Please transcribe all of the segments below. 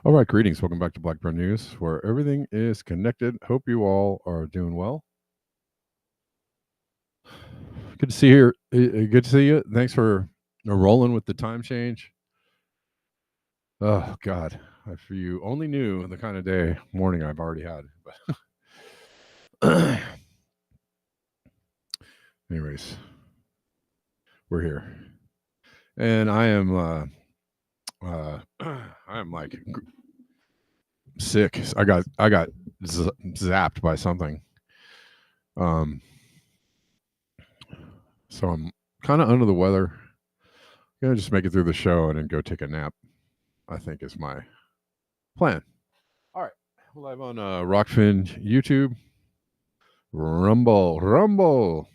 All right, greetings. Welcome back to Blackburn News, where everything is connected. Hope you all are doing well. Good to see you. Good to see you. Thanks for rolling with the time change. Oh God, if you only knew the kind of morning I've already had. But anyways, we're here, and I am I'm like sick. I got zapped by something. So I'm kind of under the weather. I'm gonna just make it through the show and then go take a nap, I think is my plan. All right. Live on Rockfin YouTube. Rumble.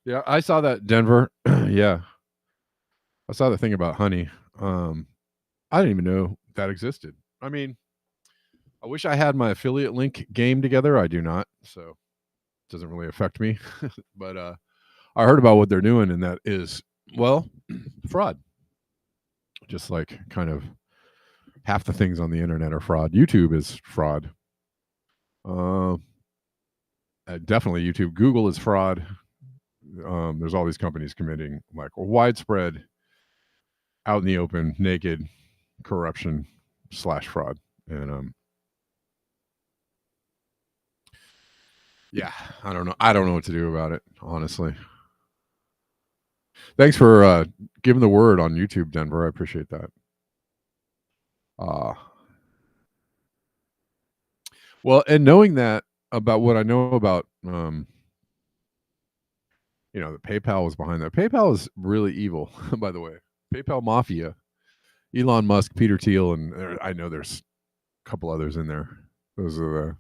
Yeah, I saw that Denver. Yeah. I saw the thing about honey. I didn't even know that existed. I mean, I wish I had my affiliate link game together. I do not, so it doesn't really affect me. But I heard about what they're doing, and that is, well, fraud. Just like kind of half the things on the internet are fraud. YouTube is fraud. Definitely YouTube. Google is fraud. There's all these companies committing like widespread, out in the open, naked corruption / fraud. And yeah, I don't know what to do about it, honestly. Thanks for giving the word on YouTube, Denver. I appreciate that. Well, and knowing that about what I know about, the PayPal was behind that. PayPal is really evil, by the way. PayPal Mafia, Elon Musk, Peter Thiel, and I know there's a couple others in there. Those are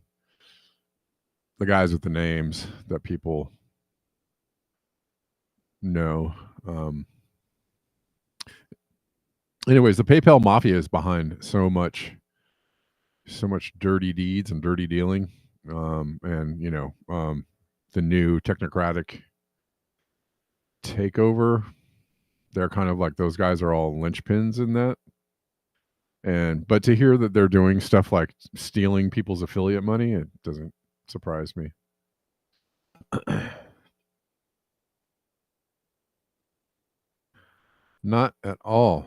the guys with the names that people know. Anyways, the PayPal Mafia is behind so much dirty deeds and dirty dealing, and the new technocratic takeover. They're kind of like, those guys are all linchpins in that. But to hear that they're doing stuff like stealing people's affiliate money, it doesn't surprise me. Not at all.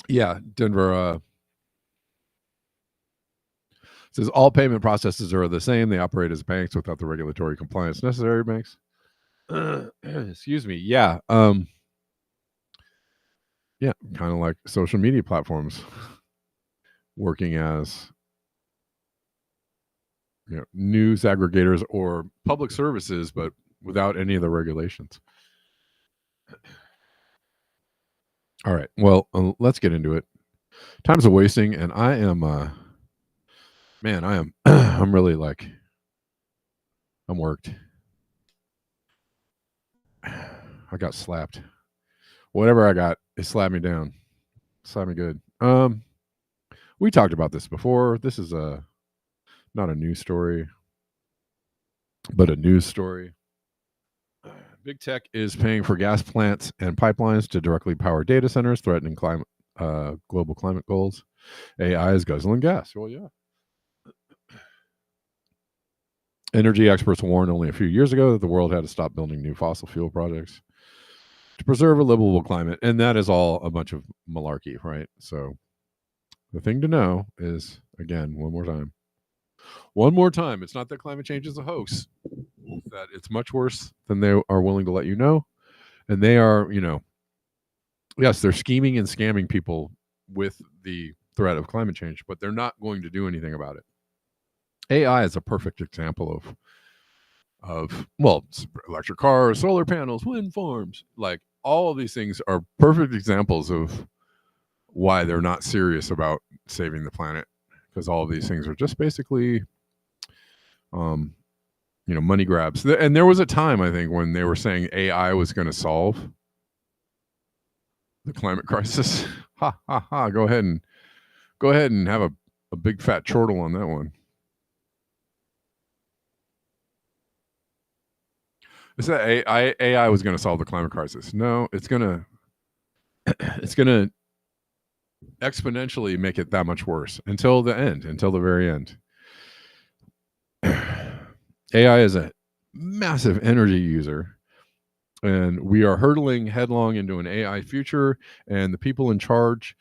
Yeah, Denver says all payment processes are the same. They operate as banks without the regulatory compliance necessary banks. Excuse me. Yeah. Yeah, kind of like social media platforms working as news aggregators or public services, but without any of the regulations. All right. Well, let's get into it. Time's a wasting, and I am, I'm really like, I'm worked. I got slapped. Whatever I got, it slapped me down. Slapped me good. We talked about this before. This is not a news story, but a news story. Big tech is paying for gas plants and pipelines to directly power data centers, threatening global climate goals. AI is guzzling gas. Well, yeah. Energy experts warned only a few years ago that the world had to stop building new fossil fuel projects to preserve a livable climate. And that is all a bunch of malarkey, right? So the thing to know is, again, one more time, it's not that climate change is a hoax, that it's much worse than they are willing to let you know. And they are, yes, they're scheming and scamming people with the threat of climate change, but they're not going to do anything about it. AI is a perfect example of electric cars, solar panels, wind farms. Like, all of these things are perfect examples of why they're not serious about saving the planet, because all of these things are just basically money grabs. And there was a time, I think, when they were saying AI was going to solve the climate crisis. Ha ha ha, go ahead and Go ahead and have a big fat chortle on that one. Is that AI was going to solve the climate crisis? No, it's gonna exponentially make it that much worse until the end, until the very end. AI is a massive energy user, and we are hurtling headlong into an AI future, and the people in charge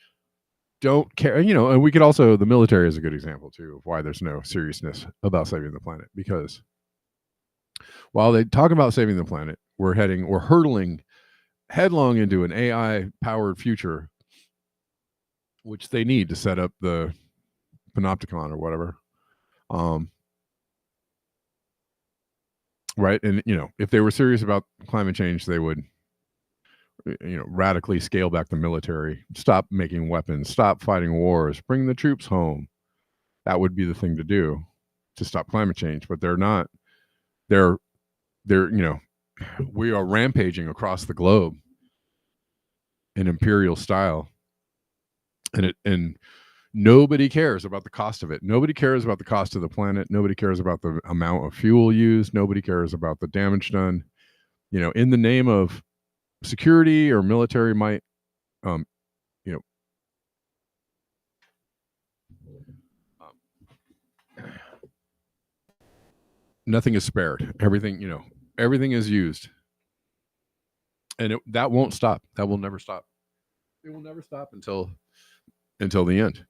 don't care. And we could also, the military is a good example too of why there's no seriousness about saving the planet, because while they talk about saving the planet, we're hurtling headlong into an AI powered future, which they need to set up the panopticon or whatever. Right. And, if they were serious about climate change, they would, radically scale back the military, stop making weapons, stop fighting wars, bring the troops home. That would be the thing to do to stop climate change. But they're not. They're, we are rampaging across the globe in imperial style. And nobody cares about the cost of it. Nobody cares about the cost of the planet. Nobody cares about the amount of fuel used. Nobody cares about the damage done. In the name of security or military might, nothing is spared. Everything is used, and that won't stop. That will never stop. It will never stop until the end.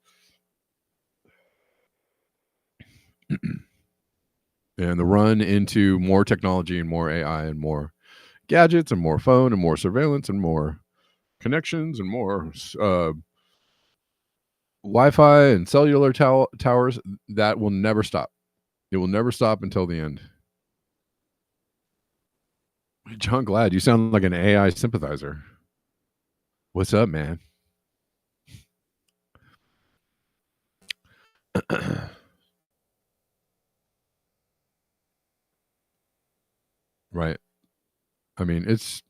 And the run into more technology and more AI and more gadgets and more phone and more surveillance and more connections and more Wi-Fi and cellular towers, that will never stop. It will never stop until the end. John Glad, you sound like an AI sympathizer. What's up, man? Right. I mean, it's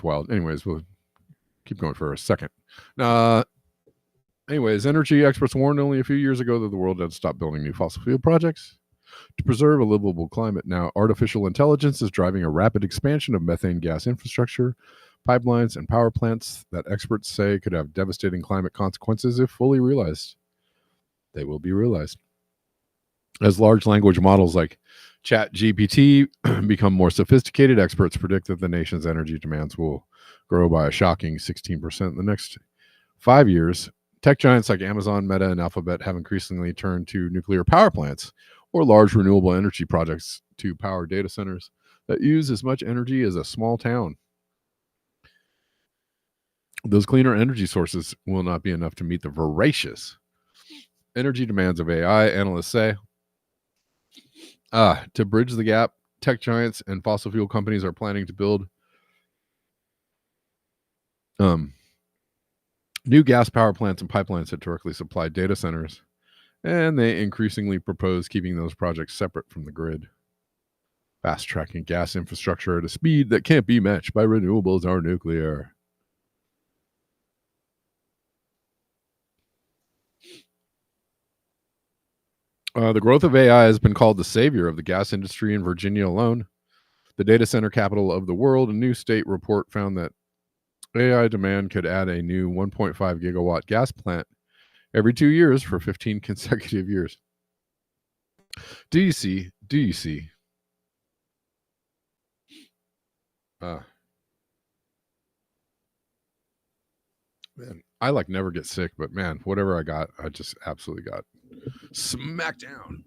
wild. Anyways, we'll keep going for a second. Anyways, energy experts warned only a few years ago that the world had to stop building new fossil fuel projects to preserve a livable climate. Now, artificial intelligence is driving a rapid expansion of methane gas infrastructure, pipelines, and power plants that experts say could have devastating climate consequences if fully realized. They will be realized. As large language models like ChatGPT become more sophisticated, experts predict that the nation's energy demands will grow by a shocking 16% in the next 5 years. Tech giants like Amazon, Meta, and Alphabet have increasingly turned to nuclear power plants or large renewable energy projects to power data centers that use as much energy as a small town. Those cleaner energy sources will not be enough to meet the voracious energy demands of AI, analysts say. To bridge the gap, tech giants and fossil fuel companies are planning to build new gas power plants and pipelines that directly supply data centers, and they increasingly propose keeping those projects separate from the grid, fast-tracking gas infrastructure at a speed that can't be matched by renewables or nuclear. The growth of AI has been called the savior of the gas industry in Virginia alone. The data center capital of the world, a new state report found that AI demand could add a new 1.5 gigawatt gas plant every 2 years for 15 consecutive years. Do you see? Man, I never get sick, but man, whatever I got, I just absolutely got smacked down.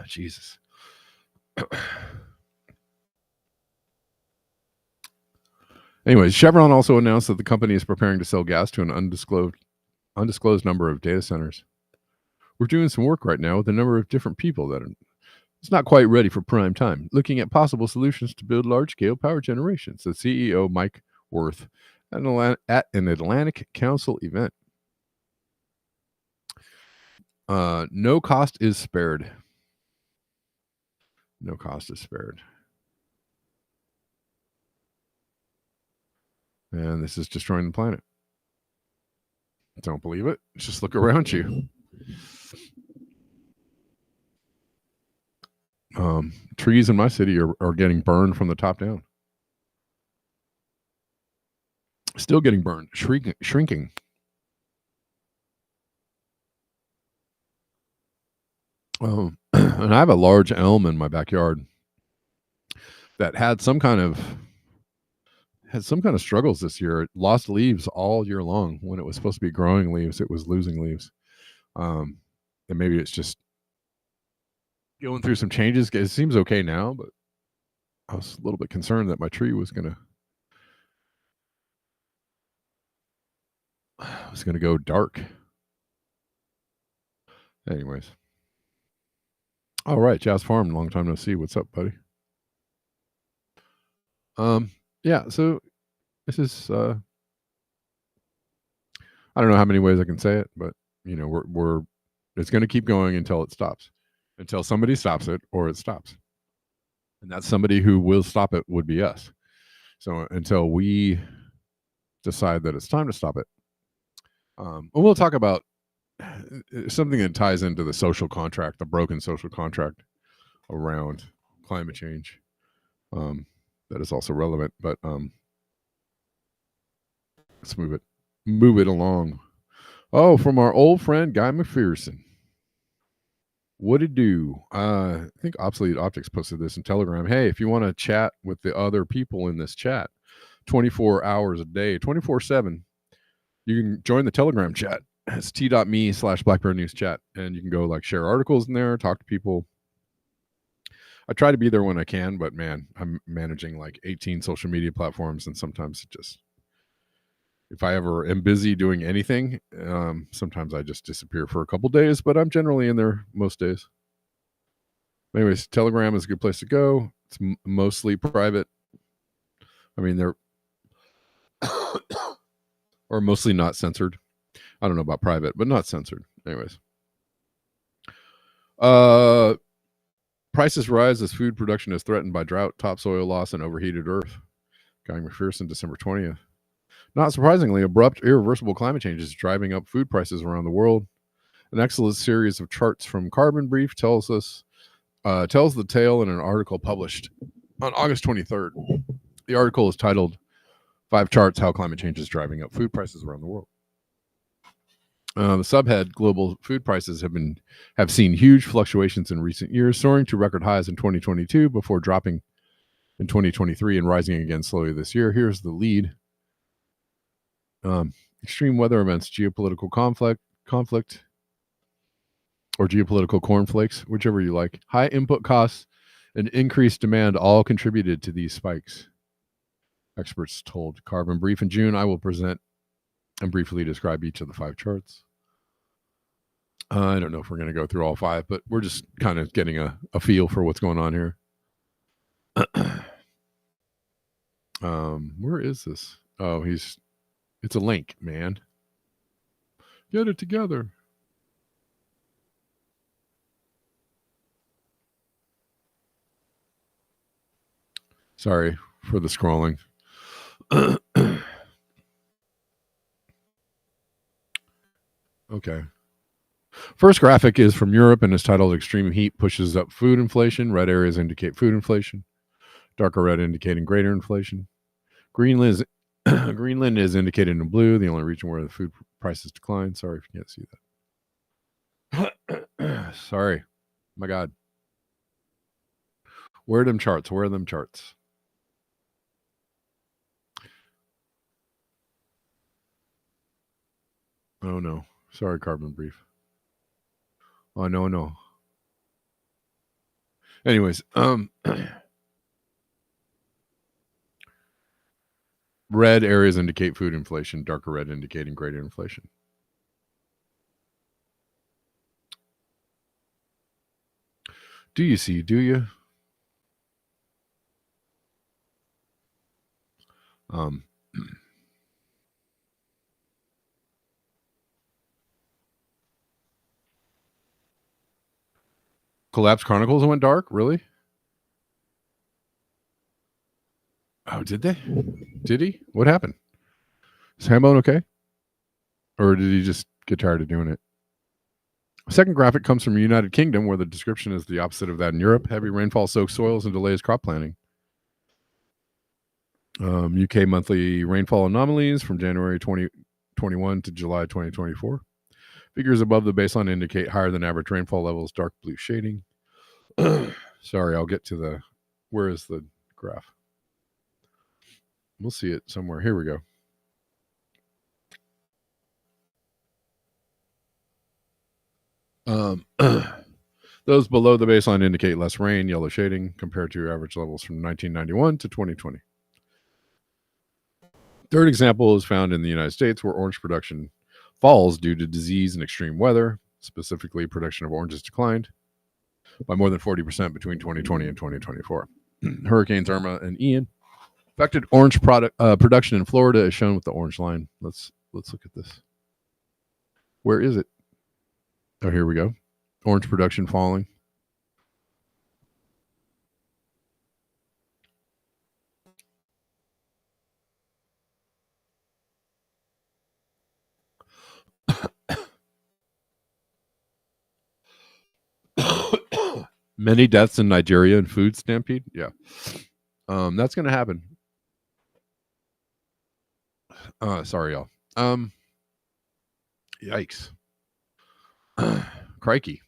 Jesus. Anyways, Chevron also announced that the company is preparing to sell gas to an undisclosed number of data centers. We're doing some work right now with a number of different people that it's not quite ready for prime time, looking at possible solutions to build large-scale power generation, said CEO Mike Worth at an Atlantic Council event. No cost is spared. No cost is spared. And this is destroying the planet. Don't believe it? Just look around you. Trees in my city are getting burned from the top down. Still getting burned, shrinking. And I have a large elm in my backyard that had some kind of struggles this year. It lost leaves all year long. When it was supposed to be growing leaves, it was losing leaves. And maybe it's just going through some changes. It seems okay now, but I was a little bit concerned that my tree was gonna go dark. Anyways. All right, Jazz Farm, long time no see. What's up, buddy? Yeah, so this is I don't know how many ways I can say it, but you know, we're it's going to keep going until it stops. Until somebody stops it or it stops. And that somebody who will stop it would be us. So until we decide that it's time to stop it. We'll talk about something that ties into the social contract, the broken social contract around climate change. That is also relevant, but let's move it along. Oh, from our old friend Guy McPherson. What to do? I think Obsolete Optics posted this in Telegram. Hey, if you want to chat with the other people in this chat 24 hours a day, 24/7, you can join the Telegram chat. It's t.me/Blackbear News Chat, and you can go like share articles in there, talk to people. I try to be there when I can, but man, I'm managing like 18 social media platforms, and sometimes it just, if I ever am busy doing anything, sometimes I just disappear for a couple days, but I'm generally in there most days. Anyways, Telegram is a good place to go. It's mostly private. I mean, they're or mostly not censored. I don't know about private, but not censored. Anyways. Prices rise as food production is threatened by drought, topsoil loss, and overheated earth. Guy McPherson, December 20th. Not surprisingly, abrupt, irreversible climate change is driving up food prices around the world. An excellent series of charts from Carbon Brief tells the tale in an article published on August 23rd. The article is titled 5 Charts How Climate Change is Driving Up Food Prices Around the World. The subhead, Global Food Prices have seen huge fluctuations in recent years, soaring to record highs in 2022 before dropping in 2023 and rising again slowly this year. Here's the lead. Extreme weather events, geopolitical conflict, or geopolitical cornflakes, whichever you like. High input costs and increased demand all contributed to these spikes. Experts told Carbon Brief in June. I will present and briefly describe each of the 5 charts. I don't know if we're going to go through all 5, but we're just kind of getting a feel for what's going on here. Where is this? Oh, it's a link, man. Get it together. Sorry for the scrolling. Okay. First graphic is from Europe and is titled Extreme Heat Pushes Up Food Inflation. Red areas indicate food inflation. Darker red indicating greater inflation. Greenland is indicated in blue, the only region where the food prices decline. Sorry if you can't see that. Sorry. My God. Where are them charts? Oh, no. Sorry, Carbon Brief. Oh, no. Anyways, red areas indicate food inflation, darker red indicating greater inflation. Do you see? Do you? Collapse Chronicles went dark? Really? Oh, did they? Did he? What happened? Is Hambone okay? Or did he just get tired of doing it? Second graphic comes from the United Kingdom, where the description is the opposite of that in Europe. Heavy rainfall soaks soils and delays crop planting. UK monthly rainfall anomalies from January 2021 to July 2024. Figures above the baseline indicate higher than average rainfall levels, dark blue shading. Sorry, I'll get to the... Where is the graph? We'll see it somewhere. Here we go. Those below the baseline indicate less rain, yellow shading, compared to average levels from 1991 to 2020. Third example is found in the United States, where orange production falls due to disease and extreme weather. Specifically, production of oranges declined by more than 40% between 2020 and 2024. Hurricanes Irma and Ian affected orange production in Florida, as shown with the orange line. Let's look at this. Where is it? Oh, here we go. Orange production falling. Many deaths in Nigeria in food stampede. Yeah. That's going to happen. Sorry, y'all. Yikes. Crikey.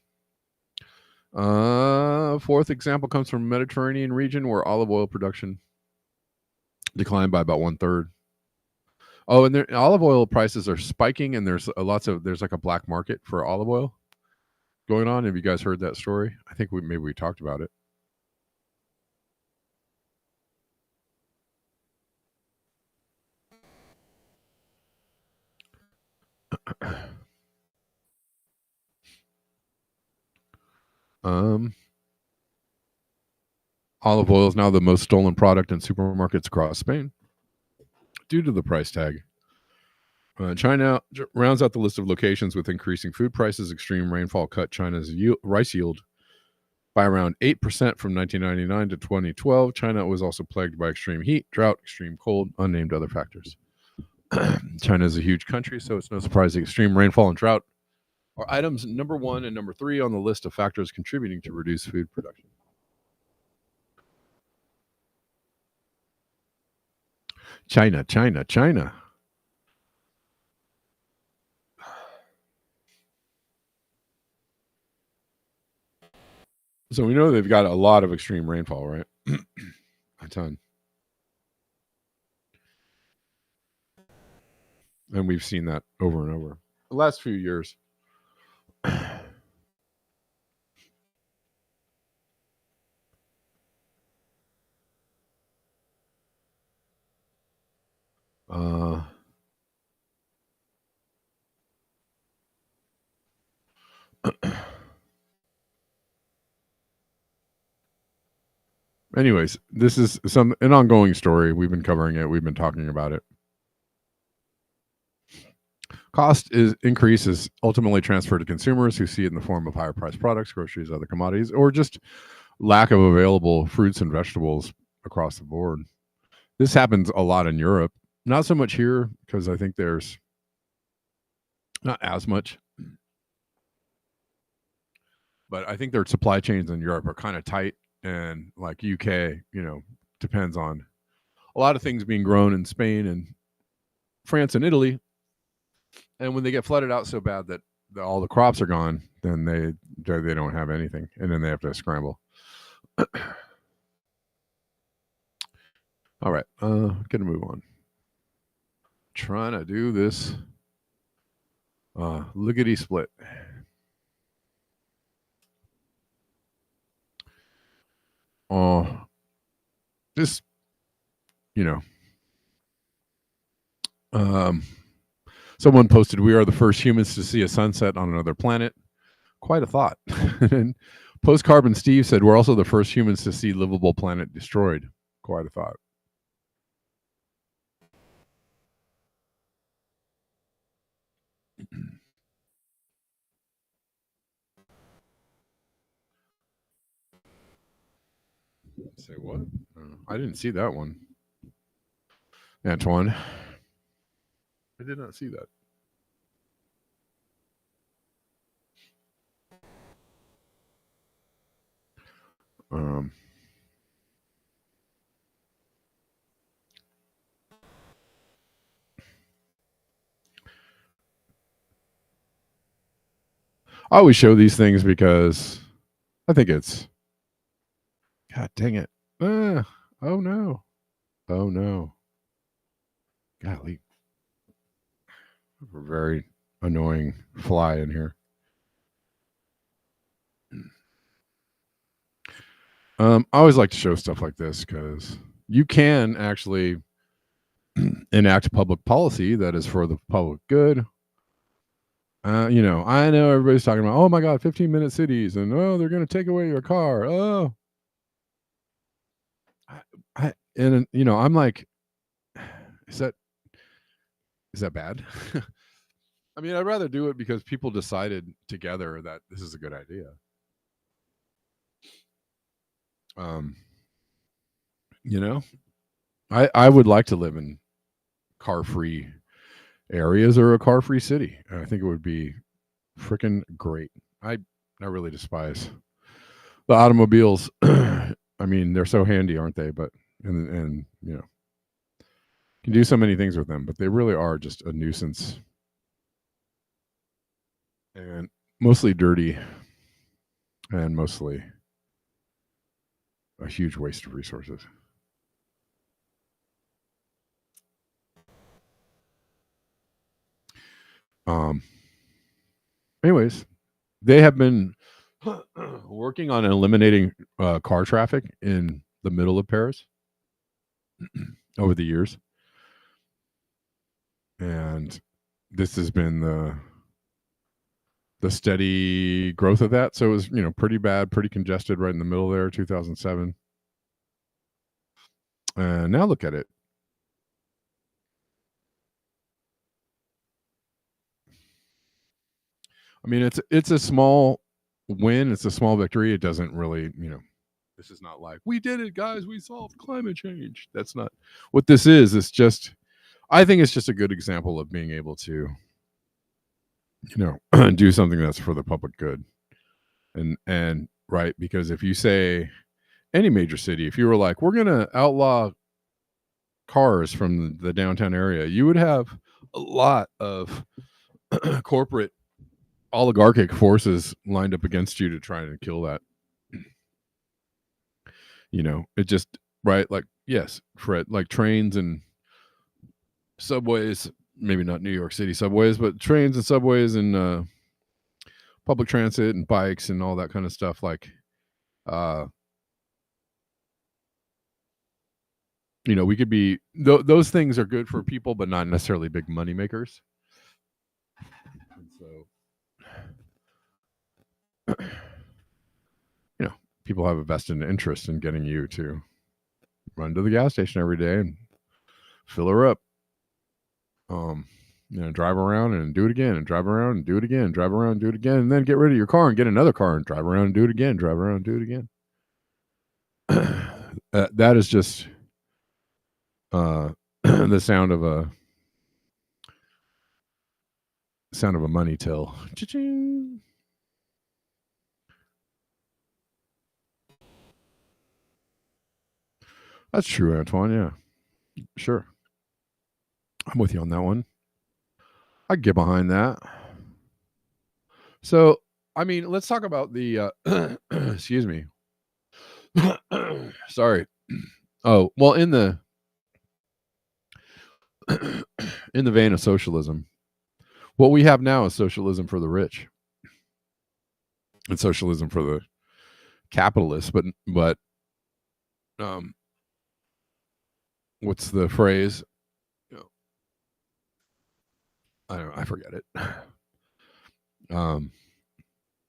Fourth example comes from Mediterranean region, where olive oil production declined by about 1/3. Oh, and olive oil prices are spiking, and there's like a black market for olive oil going on. Have you guys heard that story? I think maybe we talked about it. Olive oil is now the most stolen product in supermarkets across Spain due to the price tag. China rounds out the list of locations with increasing food prices. Extreme rainfall cut China's rice yield by around 8% from 1999 to 2012. China was also plagued by extreme heat, drought, extreme cold, unnamed other factors. China is a huge country, so it's no surprise that extreme rainfall and drought are items number 1 and number 3 on the list of factors contributing to reduced food production. China. So we know they've got a lot of extreme rainfall, right? A ton. And we've seen that over and over the last few years. Anyways, this is an ongoing story. We've been covering it. We've been talking about it. Cost increase is ultimately transferred to consumers, who see it in the form of higher priced products, groceries, other commodities, or just lack of available fruits and vegetables across the board. This happens a lot in Europe. Not so much here, because I think there's not as much. But I think their supply chains in Europe are kind of tight, and like UK, depends on a lot of things being grown in Spain and France and Italy. And when they get flooded out so bad that all the crops are gone, then they don't have anything, and then they have to scramble. All right, gonna move on. Trying to do this lickety split. Just someone posted, "We are the first humans to see a sunset on another planet." Quite a thought. And Post Carbon Steve said, "We're also the first humans to see livable planet destroyed." Quite a thought. Say what? I didn't see that one. Antoine. I did not see that. Um, I always show these things because I think it's, God dang it. Oh no. Oh no. Golly. A very annoying fly in here. I always like to show stuff like this because you can actually enact public policy that is for the public good. I know everybody's talking about, oh my God, 15-minute cities, and oh, they're going to take away your car. Oh, I'm like, is that bad? I mean, I'd rather do it because people decided together that this is a good idea. Um, you know, I would like to live in car-free areas or a car-free city. I think it would be freaking great. I really despise the automobiles. I mean, they're so handy, aren't they? But and can do so many things with them, but they really are just a nuisance and mostly dirty and mostly a huge waste of resources. Um. Anyways, they have been working on eliminating car traffic in the middle of Paris over the years, and this has been the steady growth of that. So it was pretty bad, pretty congested right in the middle there, 2007, and now look at it. I mean, it's a small win. It's a small victory. It doesn't really, this is not like we did it, guys. We solved climate change. That's not what this is. It's just, I think it's just a good example of being able to, do something that's for the public good. And right, because if you say any major city, if you were like, we're gonna outlaw cars from the downtown area, you would have a lot of corporate oligarchic forces lined up against you to try and kill that. It just, right, like, yes, Fred, like trains and subways, maybe not New York City subways, but trains and subways and public transit and bikes and all that kind of stuff, like we could be those things are good for people but not necessarily big money makers. And so people have a vested interest in getting you to run to the gas station every day and fill her up. Drive around and do it again, and drive around and do it again, drive around and do it again, and then get rid of your car and get another car and drive around and do it again, drive around and do it again. That is just the sound of a money till. Cha-ching. That's true, Antoine. Yeah, sure. I'm with you on that one. I get behind that. So, I mean, let's talk about the. Excuse me. Sorry. Oh well, in the vein of socialism, what we have now is socialism for the rich, and socialism for the capitalists. But what's the phrase? I don't know. I forget it.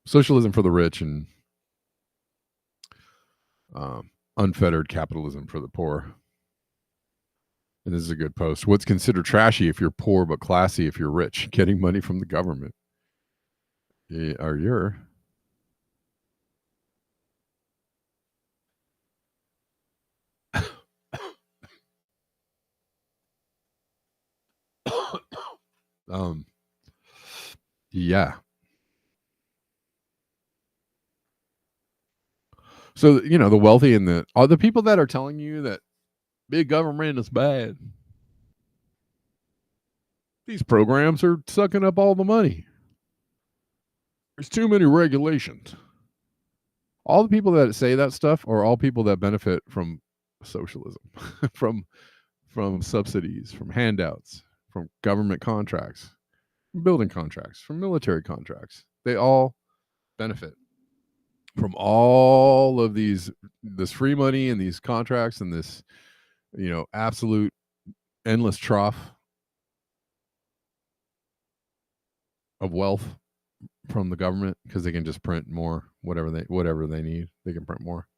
Socialism for the rich and unfettered capitalism for the poor. And this is a good post. What's considered trashy if you're poor but classy if you're rich? Getting money from the government. Or you're. Yeah. So, the wealthy and the people that are telling you that big government is bad, these programs are sucking up all the money. There's too many regulations. All the people that say that stuff are all people that benefit from socialism, from subsidies, from handouts, from government contracts, from building contracts, from military contracts. They all benefit from all of this free money and these contracts and this, absolute endless trough of wealth from the government, because they can just print more, whatever they need. They can print more.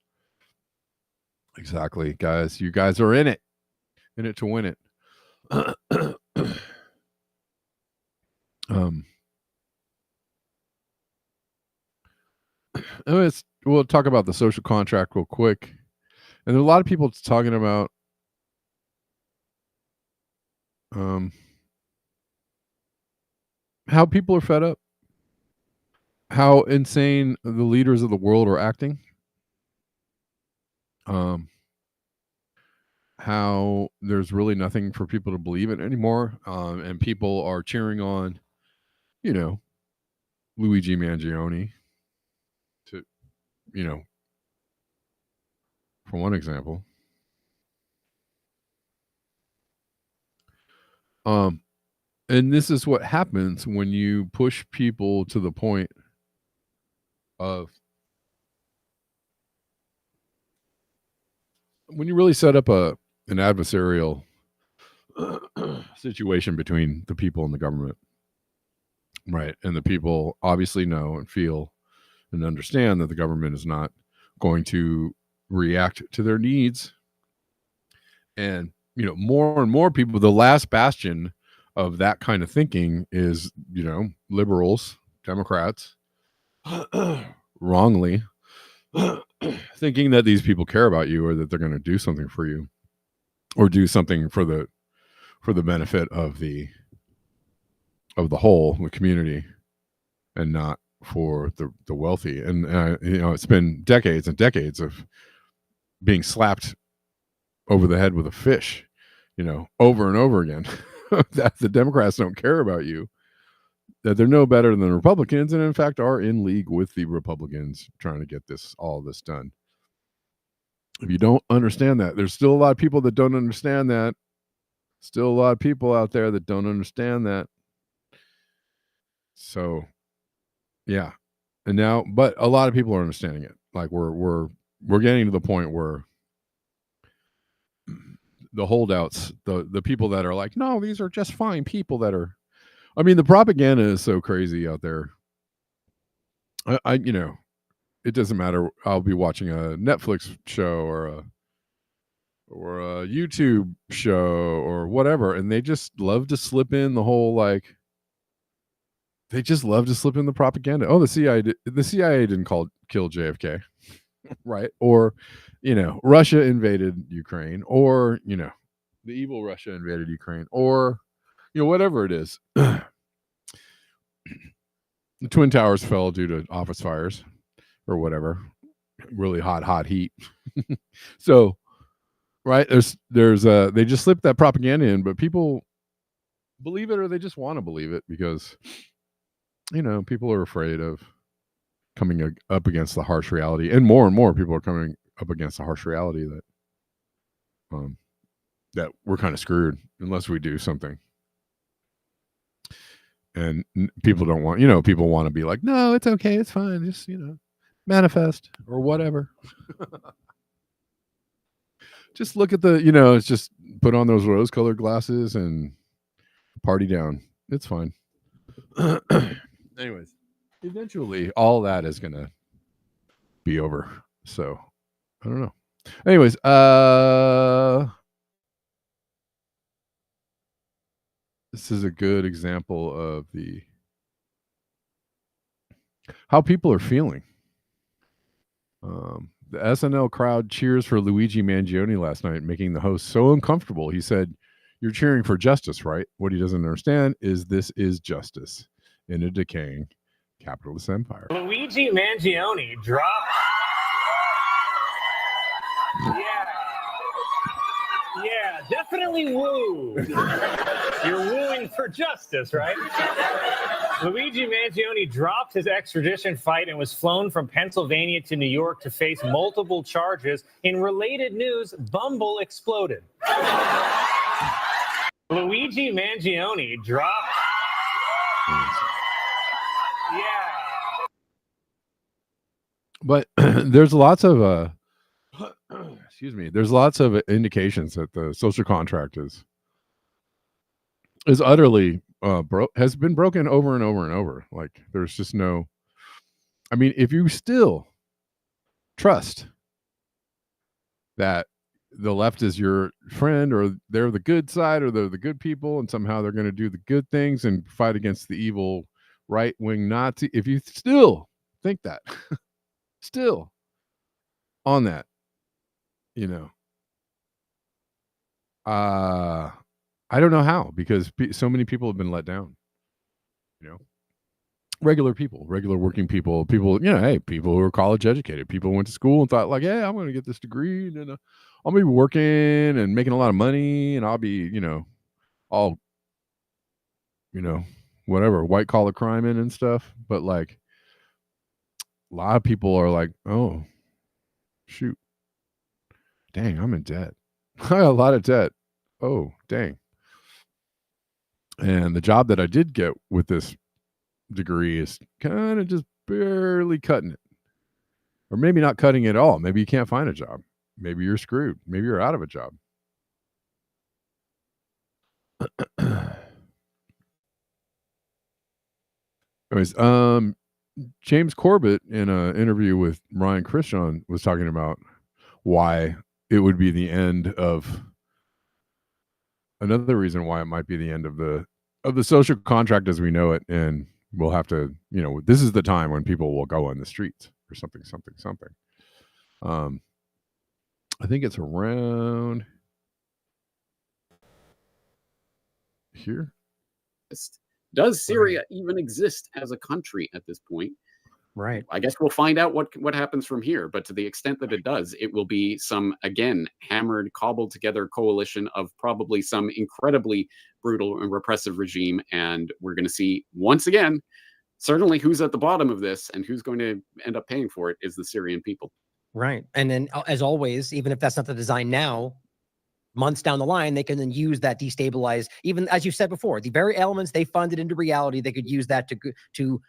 Exactly, guys. You guys are in it to win it. We'll talk about the social contract real quick. And there are a lot of people talking about how people are fed up, how insane the leaders of the world are acting, how there's really nothing for people to believe in anymore, and people are cheering on, Luigi Mangione, to, for one example. And this is what happens when you push people to the point of, when you really set up an adversarial situation between the people and the government, right? And the people obviously know and feel and understand that the government is not going to react to their needs. And, more and more people, the last bastion of that kind of thinking is, liberals, Democrats, wrongly thinking that these people care about you, or that they're going to do something for you, or do something for the benefit of the whole, the community, and not for the wealthy. And it's been decades and decades of being slapped over the head with a fish, over and over again, that the Democrats don't care about you, that they're no better than the Republicans, and in fact are in league with the Republicans trying to get all this done. If you don't understand that, there's still a lot of people that don't understand that. Still a lot of people out there that don't understand that. So, yeah. And now, but a lot of people are understanding it. Like we're getting to the point where the holdouts, the people that are like, no, these are just fine people that are, the propaganda is so crazy out there. It doesn't matter. I'll be watching a Netflix show or a YouTube show or whatever, and they just love to slip in the whole, like, they just love to slip in the propaganda. Oh, the CIA didn't kill JFK, right? Or, Russia invaded Ukraine, or, the evil Russia invaded Ukraine, or, whatever it is. The Twin Towers fell due to office fires or whatever. Really hot heat. So, right, there's they just slip that propaganda in, but people believe it, or they just want to believe it because, people are afraid of coming up against the harsh reality, and more people are coming up against the harsh reality that we're kind of screwed unless we do something. And people don't want, people want to be like, no, it's okay, it's fine, just, manifest or whatever. Just look at it's just put on those rose-colored glasses and party down. It's fine. Anyways, eventually all that is gonna be over. So I don't know. Anyways, this is a good example of how people are feeling. The SNL crowd cheers for Luigi Mangione last night, making the host so uncomfortable. He said, "You're cheering for justice, right? What he doesn't understand is this is justice in a decaying capitalist empire." Luigi Mangione dropped finally wooed. You're wooing for justice, right? Luigi Mangione dropped his extradition fight and was flown from Pennsylvania to New York to face multiple charges. In related news, Bumble exploded. Luigi Mangione dropped... Yeah. But there's lots of excuse me. There's lots of indications that the social contract is utterly has been broken over and over and over. Like there's just no. I mean, if you still trust that the left is your friend, or they're the good side, or they're the good people, and somehow they're going to do the good things and fight against the evil right-wing Nazi, if you still think that, still on that, I don't know how, because so many people have been let down. Regular people, regular working people, hey, people who are college educated, people who went to school and thought like, hey, I'm going to get this degree and I'll be working and making a lot of money and I'll be, all, whatever, white collar crime and stuff. But like a lot of people are like, oh, shoot, dang, I'm in debt. I got a lot of debt. Oh, dang. And the job that I did get with this degree is kind of just barely cutting it, or maybe not cutting it at all. Maybe you can't find a job. Maybe you're screwed. Maybe you're out of a job. Anyways, James Corbett in an interview with Ryan Christian was talking about why it would be the end of, another reason why it might be the end of the social contract as we know it, and we'll have to, this is the time when people will go on the streets or something. I think it's around here. Does Syria even exist as a country at this point? Right. I guess we'll find out what happens from here. But to the extent that it does, it will be some, again, hammered, cobbled together coalition of probably some incredibly brutal and repressive regime. And we're going to see, once again, certainly who's at the bottom of this and who's going to end up paying for it is the Syrian people. Right. And then, as always, even if that's not the design now, months down the line, they can then use that destabilize, even as you said before, the very elements they funded into reality, they could use that to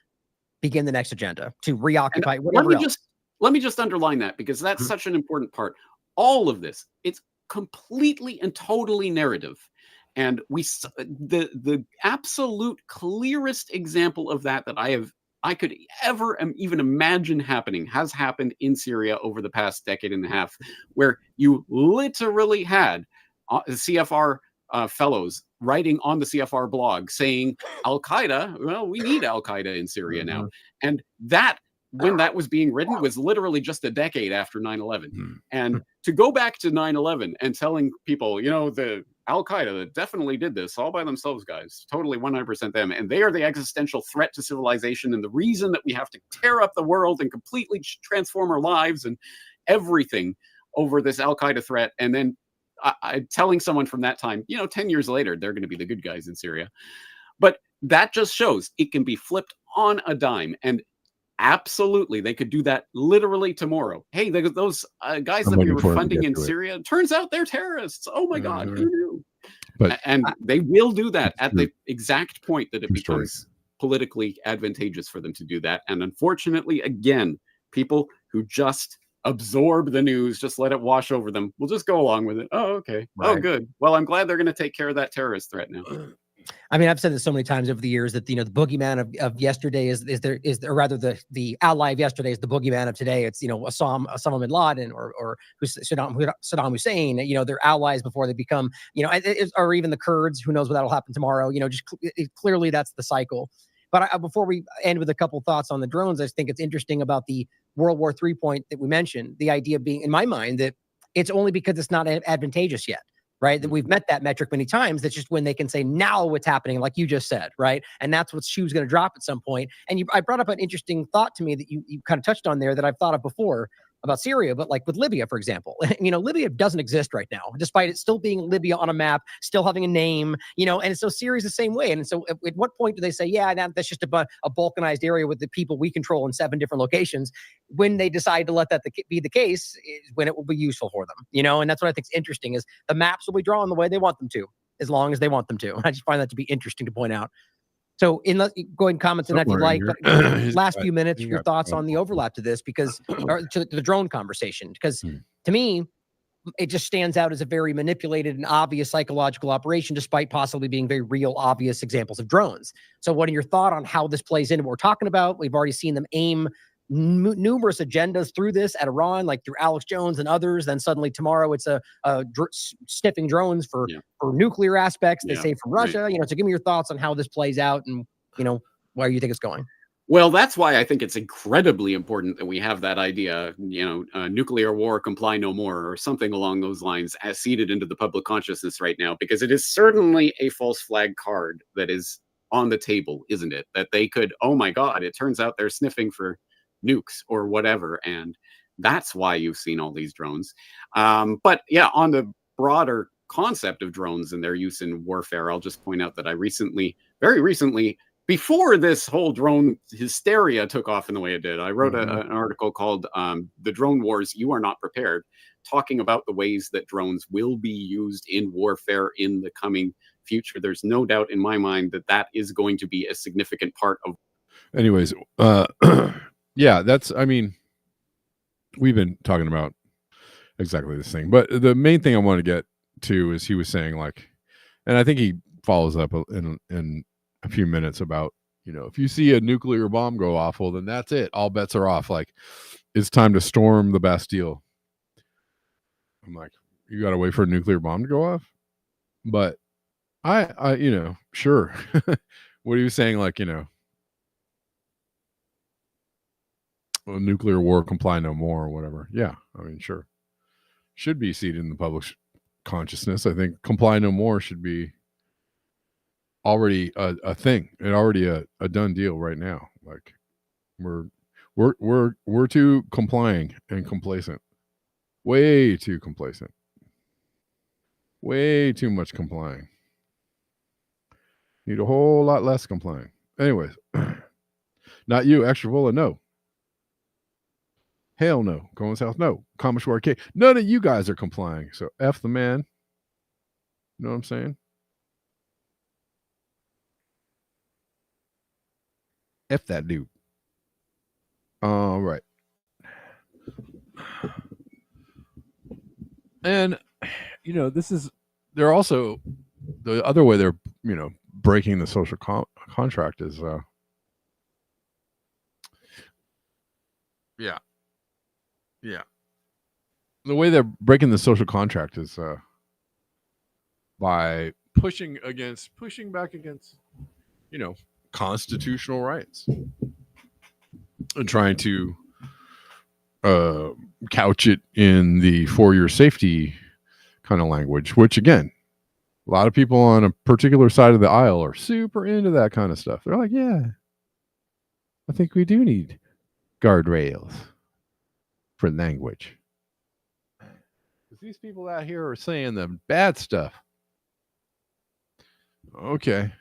begin the next agenda, to reoccupy whatever else. Let me just underline that, because that's such an important part. All of this, it's completely and totally narrative. And the absolute clearest example of that I could ever even imagine happening has happened in Syria over the past decade and a half, where you literally had CFR fellows writing on the CFR blog saying, Al-Qaeda, well, we need Al-Qaeda in Syria now. And that, when that was being written, was literally just a decade after 9/11. And to go back to 9/11 and telling people, the Al-Qaeda that definitely did this all by themselves, guys, totally 100% them. And they are the existential threat to civilization. And the reason that we have to tear up the world and completely transform our lives and everything over this Al-Qaeda threat. And then I'm telling someone from that time, 10 years later, they're going to be the good guys in Syria. But that just shows it can be flipped on a dime. And absolutely, they could do that literally tomorrow. Hey, those guys that we were funding in Syria, turns out they're terrorists. Oh my God, who knew? And they will do that at the exact point that it becomes politically advantageous for them to do that. And unfortunately, again, people who just absorb the news, just let it wash over them, will just go along with it. Oh, okay. Right. Oh, good. Well, I'm glad they're going to take care of that terrorist threat now. I mean, I've said this so many times over the years that, the boogeyman of yesterday is or rather the ally of yesterday is the boogeyman of today. It's, Osama bin Laden or Saddam Hussein, they're allies before they become, or even the Kurds, who knows what that'll happen tomorrow, clearly that's the cycle. But before we end with a couple thoughts on the drones, I think it's interesting about the World War III point that we mentioned, the idea being, in my mind, that it's only because it's not advantageous yet. Right. That we've met that metric many times. That's just when they can say now what's happening, like you just said. Right. And that's what shoe's going to drop at some point. And I brought up an interesting thought to me that you kind of touched on there that I've thought of before. Syria, but like with Libya, for example, Libya doesn't exist right now, despite it still being Libya on a map, still having a name, and so Syria's the same way. And so at what point do they say, yeah, that's just a balkanized area with the people we control in 7 different locations? When they decide to let that be the case is when it will be useful for them, and that's what I think is interesting is the maps will be drawn the way they want them to, as long as they want them to. I just find that to be interesting to point out. So go ahead and comment on that if you like. But last few minutes, your thoughts on the overlap to this, because or to the drone conversation, because to me, it just stands out as a very manipulated and obvious psychological operation, despite possibly being very real, obvious examples of drones. So what are your thoughts on how this plays into what we're talking about? We've already seen them aim numerous agendas through this at Iran, like through Alex Jones and others. Then suddenly tomorrow it's sniffing drones for nuclear aspects. They say from Russia. Right. So give me your thoughts on how this plays out and where you think it's going. Well, that's why I think it's incredibly important that we have that idea, nuclear war, comply no more, or something along those lines, as seeded into the public consciousness right now, because it is certainly a false flag card that is on the table, isn't it? That they could, oh my God, it turns out they're sniffing for nukes or whatever, and that's why you've seen all these drones. But yeah, on the broader concept of drones and their use in warfare, I'll just point out that I very recently, before this whole drone hysteria took off in the way it did, I wrote an article called "The Drone Wars You Are Not Prepared," talking about the ways that drones will be used in warfare in the coming future. There's no doubt in my mind that is going to be a significant part of. Anyways, yeah, we've been talking about exactly this thing, but the main thing I want to get to is he was saying, like, and I think he follows up in a few minutes about, if you see a nuclear bomb go off, well, then that's it. All bets are off. Like, it's time to storm the Bastille. I'm like, you got to wait for a nuclear bomb to go off? But I sure. What are you saying? Like, nuclear war, comply no more, or whatever. Yeah, sure. Should be seated in the public consciousness. I think comply no more should be already a thing. It's already a done deal right now. Like, we're too complying and complacent. Way too complacent. Way too much complying. Need a whole lot less complying. Anyways, not you, extra Vola, no. Hell no. Going south, no. Kamishwar K. None of you guys are complying. So F the man. You know what I'm saying? F that dude. All right. And, they're also, the other way they're, breaking the social contract is, yeah. The way they're breaking the social contract is by pushing back against, constitutional rights and trying to couch it in the for your safety kind of language, which again, a lot of people on a particular side of the aisle are super into that kind of stuff. They're like, yeah, I think we do need guardrails for language. Because these people out here are saying the bad stuff. Okay.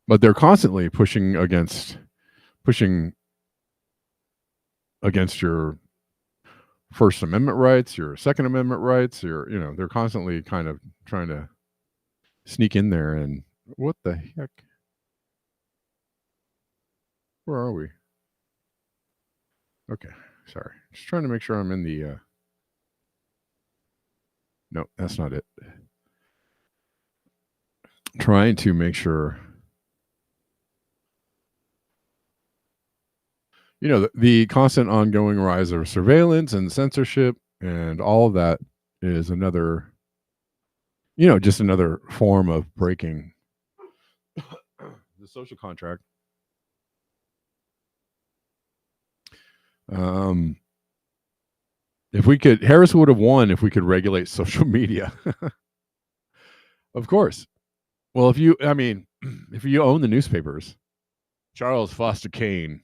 But they're constantly pushing against your First Amendment rights, your Second Amendment rights, they're constantly kind of trying to sneak in there. And what the heck? Where are we? Okay, sorry. Just trying to make sure I'm in the... No, that's not it. Trying to make sure... the constant ongoing rise of surveillance and censorship and all of that is another, just another form of breaking the social contract. Harris would have won if we could regulate social media. Of course. Well, if you own the newspapers, Charles Foster Kane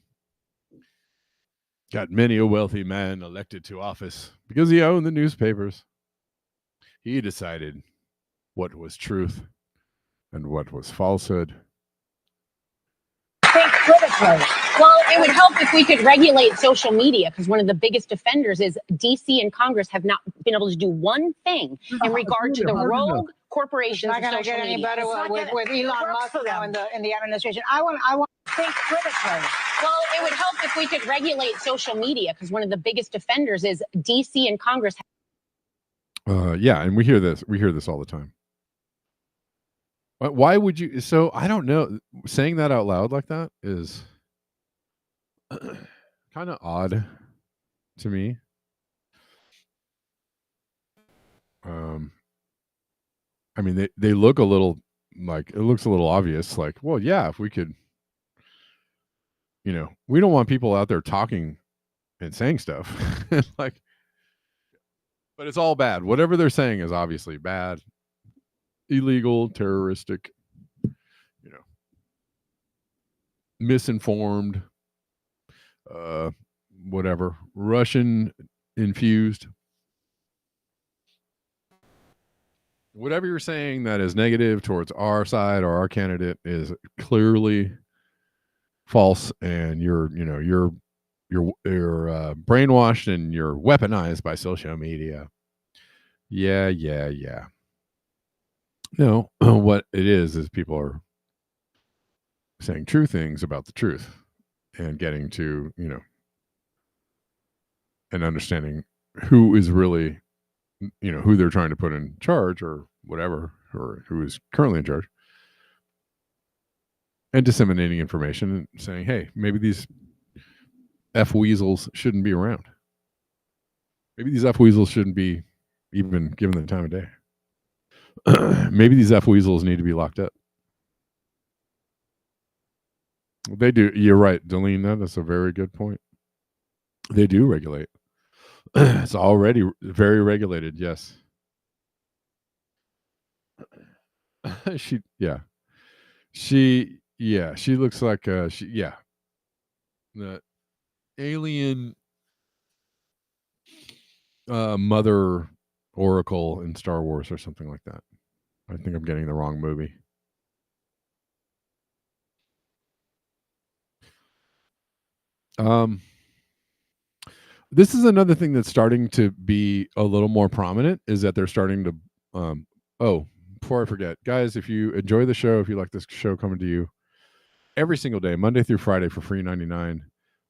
got many a wealthy man elected to office because he owned the newspapers. He decided what was truth and what was falsehood. Think critically. Well, it would help if we could regulate social media, because one of the biggest offenders is DC and Congress have not been able to do one thing in regard to the rogue corporations Not of going to social get any media. better with Elon Musk now in the administration. I want to think critically. Well, it would help if we could regulate social media, because one of the biggest offenders is DC and Congress. Yeah, and we hear this all the time. But why would you? So I don't know. Saying that out loud like that is kind of odd to me. I mean, they look a little like, it looks a little obvious. Like, well, yeah, if we could, we don't want people out there talking and saying stuff. Like, but it's all bad. Whatever they're saying is obviously bad, illegal, terroristic, misinformed, whatever, Russian infused. Whatever you're saying that is negative towards our side or our candidate is clearly false, and you're brainwashed and you're weaponized by social media. Yeah. No, what it is people are saying true things about the truth and getting to, and understanding who is really, who they're trying to put in charge or whatever, or who is currently in charge, and disseminating information and saying, hey, maybe these F weasels shouldn't be around. Maybe these F weasels shouldn't be even given the time of day. Maybe these F weasels need to be locked up. They do. You're right, Delene. That's a very good point. They do regulate. It's already very regulated. Yes. She looks like the alien mother Oracle in Star Wars or something like that. I think I'm getting the wrong movie. This is another thing that's starting to be a little more prominent, is that they're starting to before I forget, guys, if you enjoy the show, if you like this show coming to you every single day, Monday through Friday for free 99,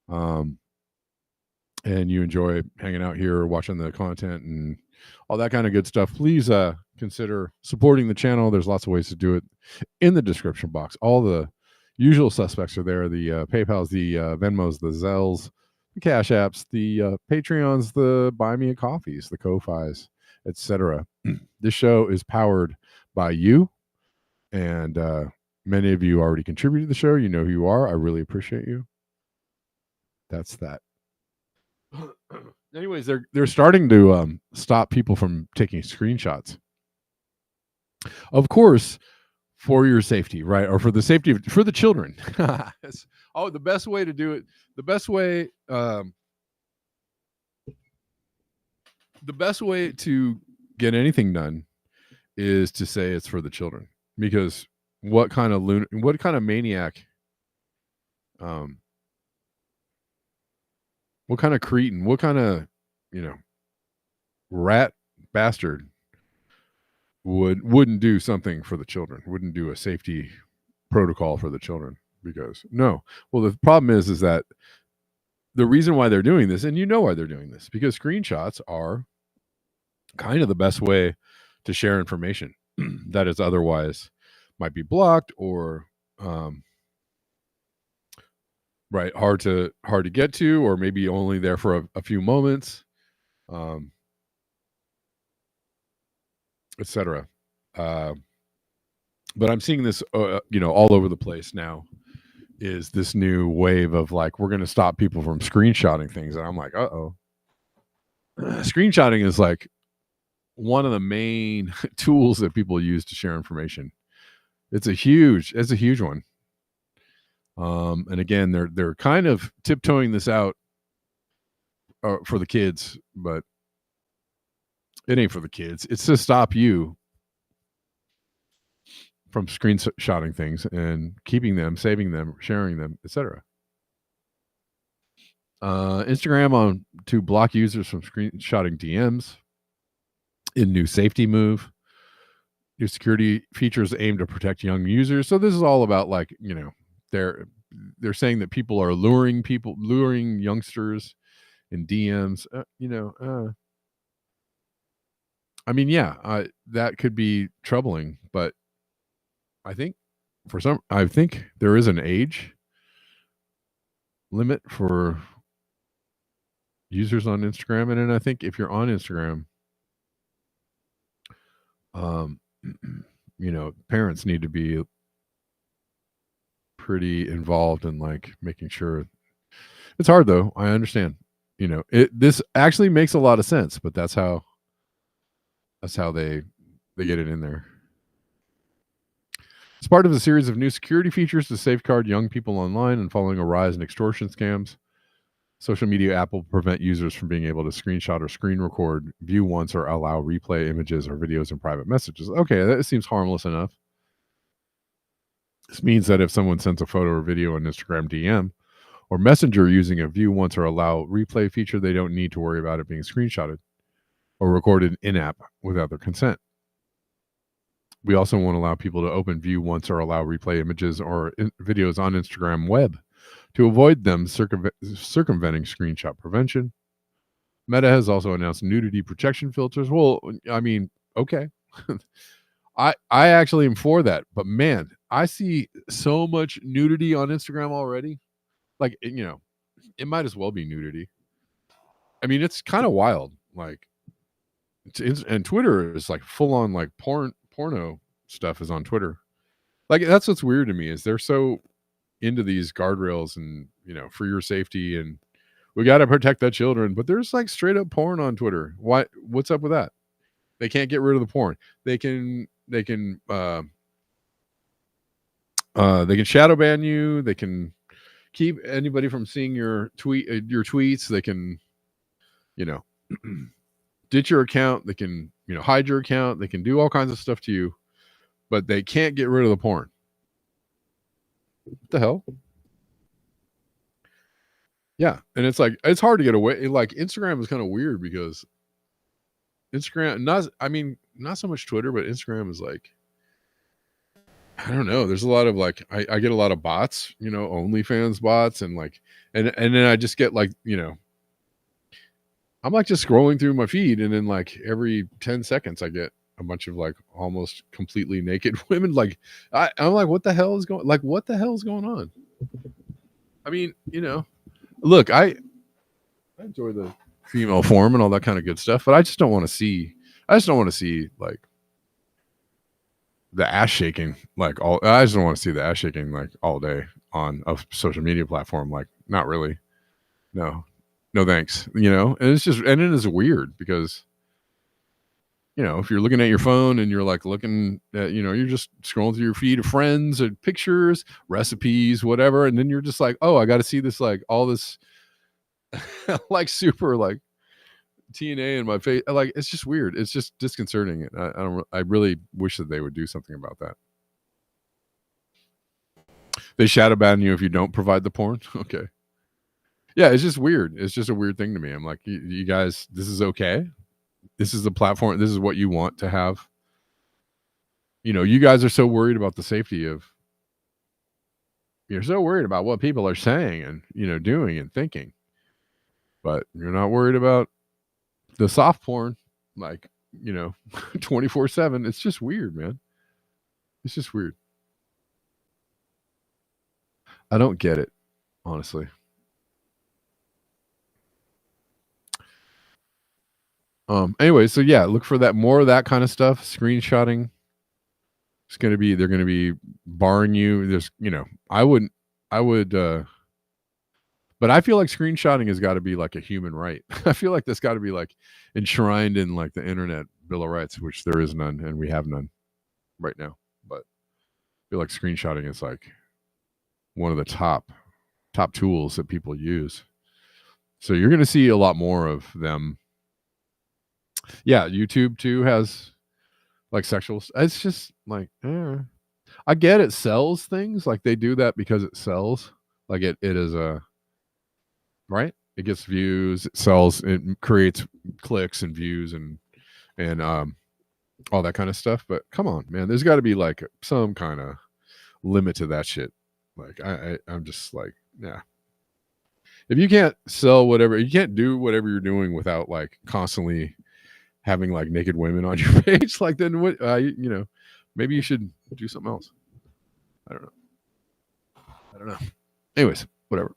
and you enjoy hanging out here, watching the content and all that kind of good stuff, please consider supporting the channel. There's lots of ways to do it in the description box. All the usual suspects are there: the PayPals, the Venmos, the Zelles, the Cash Apps, the Patreons, the Buy Me a Coffees, the Ko-Fis, etc. This show is powered by you, and many of you already contributed to the show. You know who you are. I really appreciate you. That's that. Anyways, they're starting to stop people from taking screenshots. Of course, for your safety, right? Or for the safety for the children. The best way to do it, the best way to get anything done is to say it's for the children. Because what kind of maniac, what kind of cretin, what kind of, rat bastard wouldn't do something for the children, wouldn't do a safety protocol for the children? Because no. Well, the problem is that the reason why they're doing this, and why they're doing this, because screenshots are kind of the best way to share information that is otherwise might be blocked or hard to get to, or maybe only there for a few moments, etc. But I'm seeing this all over the place now, is this new wave of like, we're going to stop people from screenshotting things, and I'm like, screenshotting is like one of the main tools that people use to share information. It's a huge one. And again, they're kind of tiptoeing this out for the kids, but it ain't for the kids. It's to stop you from screenshotting things and keeping them, saving them, sharing them, etc. Instagram on to block users from screenshotting DMs in new safety move. New security features aim to protect young users. So this is all about, like, you know, they're saying that people are luring youngsters in DMs. I mean, yeah, that could be troubling, but I think there is an age limit for users on Instagram, and then I think if you're on Instagram, you know, parents need to be pretty involved in, like, making sure. It's hard though. I understand. You know, this actually makes a lot of sense, but that's how they get it in there. It's part of a series of new security features to safeguard young people online, and following a rise in extortion scams. Social media app will prevent users from being able to screenshot or screen record, view once, or allow replay images or videos in private messages. Okay, that seems harmless enough. This means that if someone sends a photo or video on Instagram DM or Messenger using a view once or allow replay feature, they don't need to worry about it being screenshotted or recorded in-app without their consent. We also won't allow people to open view once or allow replay images or videos on Instagram web to avoid them circumventing screenshot prevention. Meta has also announced nudity protection filters. Well, I mean, okay. I actually am for that, but man, I see so much nudity on Instagram already. Like, you know, it might as well be nudity. I mean, it's kind of wild. Like, and Twitter is like full on, like, porno stuff is on Twitter. Like, that's what's weird to me, is they're so into these guardrails and, you know, for your safety, and we got to protect the children, but there's like straight up porn on Twitter. What's up with that? They can't get rid of the porn. They can shadow ban you. They can keep anybody from seeing your tweets. They can, you know, ditch your account. They can, you know, hide your account. They can do all kinds of stuff to you, but they can't get rid of the porn. What the hell? Yeah, and it's like, it's hard to get away. Like, Instagram is kind of weird because Instagram, not so much Twitter, but Instagram is like, I don't know. There's a lot of, like, I get a lot of bots, you know, OnlyFans bots, and like, and then I just get, like, you know, I'm like just scrolling through my feed, and then like every 10 seconds I get a bunch of like almost completely naked women. Like, I'm like, what the hell is going on? I mean, you know, look, I enjoy the female form and all that kind of good stuff, but I just don't want to see like the ass shaking, like I just don't want to see the ass shaking like all day on a social media platform. Like, not really. No thanks. You know, and it is weird because, you know, if you're looking at your phone and you're like looking at, you know, you're just scrolling through your feed of friends and pictures, recipes, whatever, and then you're just like, oh, I got to see this, like, all this like super like TNA in my face. Like, it's just weird. It's just disconcerting. I really wish that they would do something about that. They shadow ban you if you don't provide the porn. Okay. Yeah, it's just weird. It's just a weird thing to me. I'm like, you guys, this is okay. This is the platform. This is what you want to have. You know, you guys are so worried about the safety of, you're so worried about what people are saying and, you know, doing and thinking, but you're not worried about the soft porn, like, you know, 24/7. It's just weird, man. It's just weird. I don't get it, honestly. Anyway, so yeah, look for that, more of that kind of stuff. Screenshotting. They're going to be barring you. There's, you know, I would, but I feel like screenshotting has got to be like a human right. I feel like that's got to be like enshrined in like the Internet Bill of Rights, which there is none, and we have none right now. But I feel like screenshotting is like one of the top tools that people use. So you're going to see a lot more of them. Yeah, YouTube too has like sexual. It's just like, I get it sells things. Like they do that because it sells. Like it is a right. It gets views. It sells. It creates clicks and views and all that kind of stuff. But come on, man, there's got to be like some kind of limit to that shit. Like I'm just like, yeah. If you can't sell whatever, you can't do whatever you're doing without like constantly having like naked women on your page, like then what? Maybe you should do something else. I don't know. Anyways, whatever.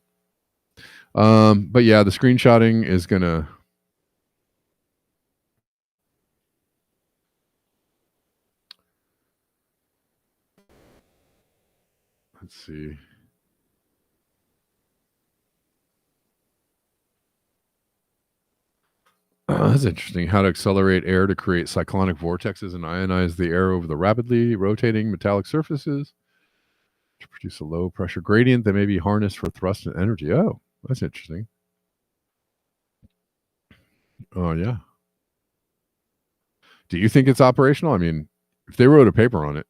But yeah, the screenshotting is gonna. Let's see. That's interesting. How to accelerate air to create cyclonic vortexes and ionize the air over the rapidly rotating metallic surfaces to produce a low pressure gradient that may be harnessed for thrust and energy. Oh, that's interesting. Oh, yeah. Do you think it's operational? I mean, if they wrote a paper on it,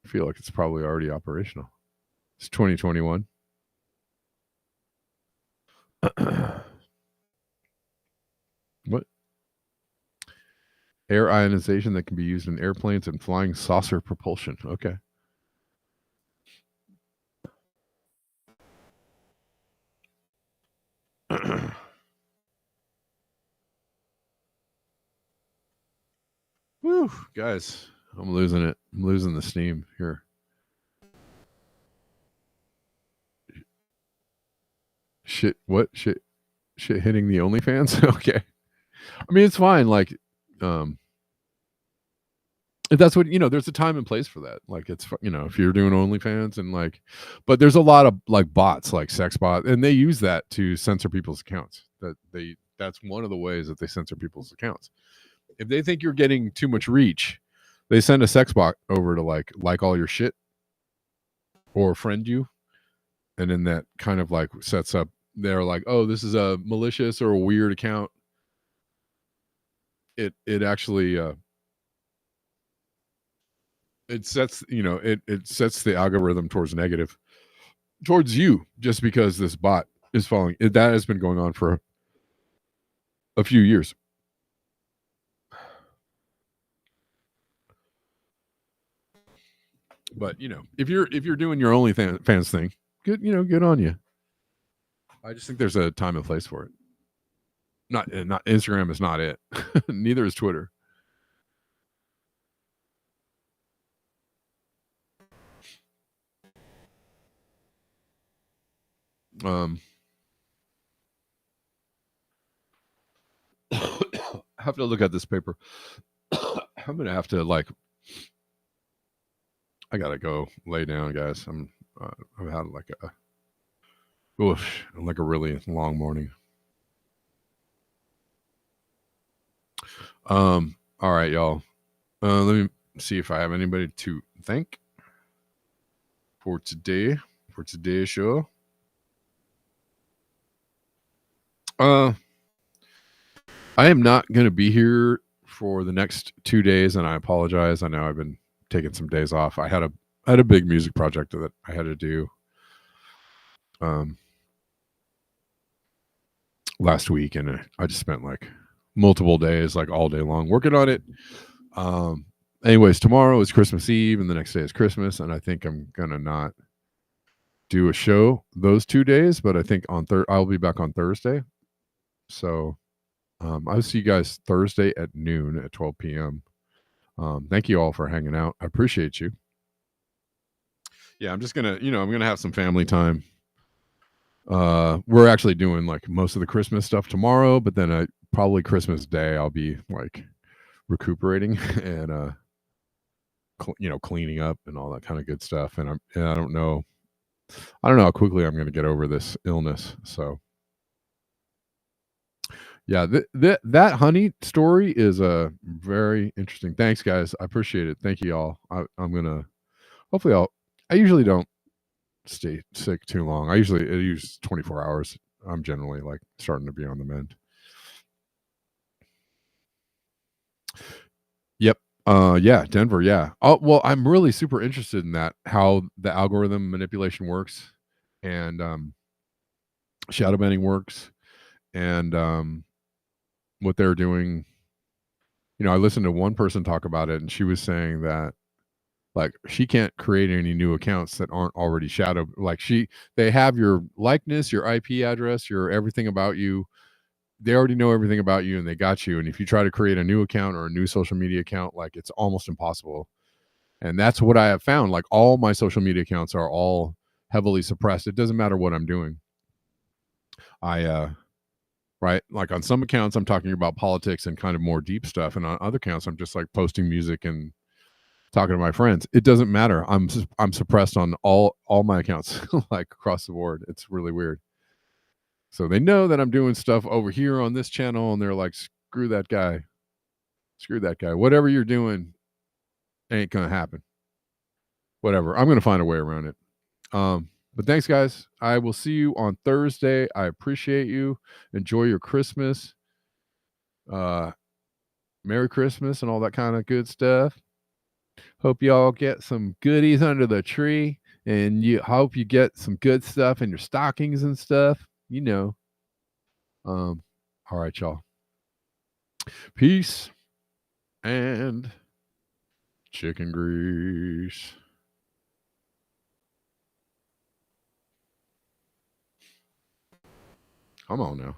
I feel like it's probably already operational. It's 2021. What? Air ionization that can be used in airplanes and flying saucer propulsion. Okay. Woo, guys, I'm losing it. I'm losing the steam here. Shit, what? Shit hitting the OnlyFans? Okay. I mean, it's fine. Like, if that's what, there's a time and place for that. Like, it's, if you're doing OnlyFans and like, but there's a lot of like bots, like sex bot, and they use that to censor people's accounts. That's one of the ways that they censor people's accounts. If they think you're getting too much reach, they send a sex bot over to like all your shit or friend you. And then that kind of like sets up, they're like, oh, this is a malicious or a weird account. It actually, it sets, it sets the algorithm towards negative towards you just because this bot is following it. That has been going on for a few years. But if you're doing your OnlyFans thing, good on you. I just think there's a time and place for it. Not Instagram is not it. Neither is Twitter. I have to look at this paper. I'm gonna have to I gotta go lay down, guys. I've had like a really long morning. All right, y'all. Let me see if I have anybody to thank for today's show. I am not going to be here for the next 2 days, and I apologize. I know I've been taking some days off. I had a big music project that I had to do last week, and I just spent like multiple days, like all day long, working on it. Anyways, tomorrow is Christmas Eve, and the next day is Christmas, and I think I'm gonna not do a show those 2 days, but I think I'll be back on Thursday. So I'll see you guys Thursday at noon at 12 p.m. Thank you all for hanging out. I appreciate you. Yeah, I'm just gonna, I'm gonna have some family time. We're actually doing like most of the Christmas stuff tomorrow, but then probably Christmas Day I'll be like recuperating and cleaning up and all that kind of good stuff. And I don't know how quickly I'm going to get over this illness. So yeah, that honey story is very interesting. Thanks, guys. I appreciate it. Thank you all. I'm gonna hopefully I usually don't stay sick too long. I use 24 hours. I'm generally like starting to be on the mend. Yep. Yeah, Denver. Yeah. Oh, well, I'm really super interested in that, how the algorithm manipulation works, and shadow banning works, and what they're doing. I listened to one person talk about it, and she was saying that like she can't create any new accounts that aren't already shadowed. Like they have your likeness, your IP address, your everything about you. They already know everything about you, and they got you. And if you try to create a new account or a new social media account, like it's almost impossible. And that's what I have found. Like all my social media accounts are all heavily suppressed. It doesn't matter what I'm doing. Right, like on some accounts I'm talking about politics and kind of more deep stuff, and on other accounts I'm just like posting music and talking to my friends. It doesn't matter. I'm suppressed on all my accounts, like across the board. It's really weird. So they know that I'm doing stuff over here on this channel, and they're like, screw that guy. Whatever you're doing ain't gonna happen. Whatever. I'm gonna find a way around it. But thanks, guys. I will see you on Thursday. I appreciate you. Enjoy your Christmas. Merry Christmas and all that kind of good stuff. Hope y'all get some goodies under the tree, and you hope you get some good stuff in your stockings and stuff. All right, y'all. Peace and chicken grease. Come on now.